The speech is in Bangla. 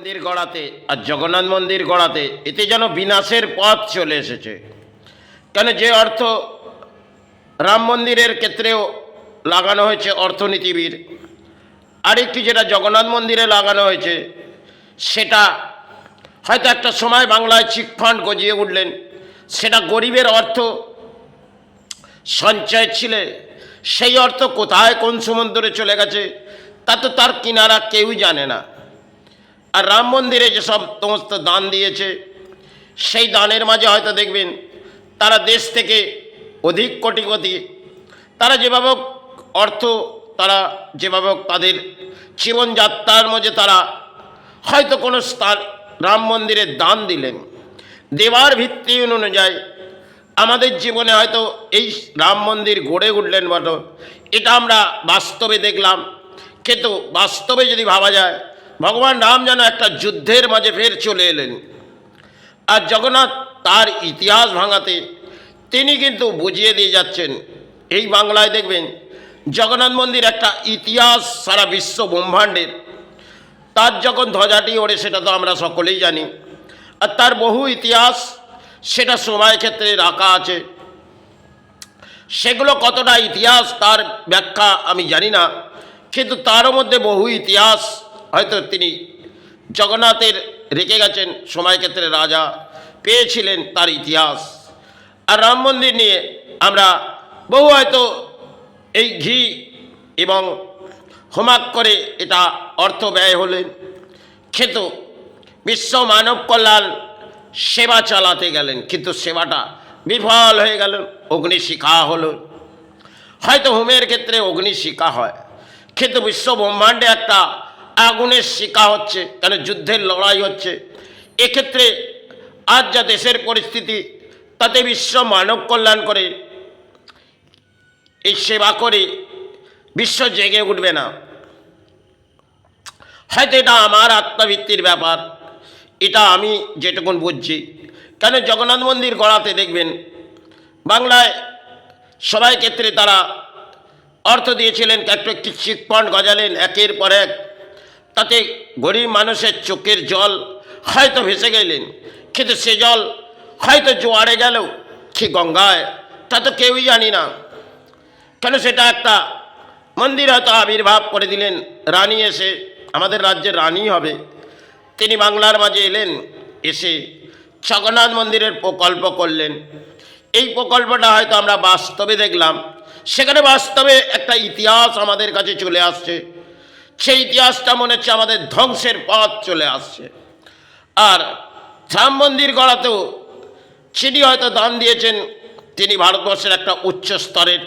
মন্দির গড়াতে আর জগন্নাথ মন্দির গড়াতে এতে যেন বিনাশের পথ চলে এসেছে। কেন যে অর্থ রাম মন্দিরের ক্ষেত্রেও লাগানো হয়েছে অর্থনীতিবিদ, আরেকটি যেটা জগন্নাথ মন্দিরে লাগানো হয়েছে সেটা হয়তো একটা সময় বাংলায় চিটফান্ড গজিয়ে উঠলেন, সেটা গরিবের অর্থ সঞ্চয় ছিল, সেই অর্থ কোথায় কোন সমুদ্রে চলে গেছে তা তো তার কিনারা কেউই জানে না। আর রাম মন্দিরে যেসব সমস্ত দান দিয়েছে সেই দানের মাঝে হয়তো দেখবেন তারা দেশ থেকে অধিক কোটি কোটি তারা যেভাবে অর্থ তারা যেভাবে তাদের জীবনযাত্রার মধ্যে তারা হয়তো কোনো স্থান রাম মন্দিরে দান দিলেন, দেওয়ার ভিত্তি অনুযায়ী আমাদের জীবনে হয়তো এই রাম মন্দির গড়ে উঠলেন বটো, এটা আমরা বাস্তবে দেখলাম। কিন্তু বাস্তবে যদি ভাবা যায় ভগবান রাম যেন একটা যুদ্ধের মাঝে ফের চলে এলেন, আর জগন্নাথ তার ইতিহাস ভাঙাতে তিনি কিন্তু বুঝিয়ে দিয়ে যাচ্ছেন। এই বাংলায় দেখবেন জগন্নাথ মন্দির একটা ইতিহাস সারা বিশ্ব ব্রহ্মাণ্ডের, তার যখন ধ্বজাটি ওড়ে সেটা তো আমরা সকলেই জানি, আর তার বহু ইতিহাস সেটা সময় ক্ষেত্রে রাখা আছে। সেগুলো কতটা ইতিহাস তার ব্যাখ্যা আমি জানি না, কিন্তু তারও মধ্যে বহু ইতিহাস হয়তো তিনি জগন্নাথের রেখে গেছেন, সময় ক্ষেত্রে রাজা পেয়েছিলেন তার ইতিহাস। আর রাম মন্দির নিয়ে আমরা বহু হয়তো এই ঘি এবং হোমাক করে এটা অর্থ ব্যয় হলেন, কিন্তু বিশ্ব মানব কল্যাণ সেবা চালাতে গেলেন, কিন্তু সেবাটা বিফল হয়ে গেল, অগ্নিশিখা হলো। হয়তো হোমের ক্ষেত্রে অগ্নিশিখা হয়, কিন্তু বিশ্ব ব্রহ্মাণ্ডে একটা আগুনের শিখা হচ্ছে, কেন যুদ্ধের লড়াই হচ্ছে। এক্ষেত্রে আজ যা দেশের পরিস্থিতি তাতে বিশ্ব মানব কল্যাণ করে এই সেবা করে বিশ্ব জেগে উঠবে না। হয়তো এটা আমার আত্মবৃত্তির ব্যাপার, এটা আমি যেটুকুন বুঝছি। কেন জগন্নাথ মন্দির গড়াতে দেখবেন বাংলায় সবাই ক্ষেত্রে তারা অর্থ দিয়েছিলেন, একটি চিটফান্ড গজালেন একের পর এক, তাতে গরিব মানুষের চোখের জল হয়তো ভেসে গেলেন, কিন্তু সে জল হয়তো জোয়ারে গেলেও কি গঙ্গায় তা তো কেউই জানি না। কেন সেটা একটা মন্দির হয়তো আবির্ভাব করে দিলেন, রানী এসে আমাদের রাজ্যের রানী হবে, তিনি বাংলার মাঝে এলেন, এসে জগন্নাথ মন্দিরের প্রকল্প করলেন। এই প্রকল্পটা হয়তো আমরা বাস্তবে দেখলাম, সেখানে বাস্তবে একটা ইতিহাস আমাদের কাছে চলে আসছে, সেই ইতিহাসটা মনে হচ্ছে আমাদের ধ্বংসের পথ চলে আসছে। আর রাম মন্দির গড়াতেও যিনি হয়তো দান দিয়েছেন তিনি ভারতবর্ষের একটা উচ্চ স্তরের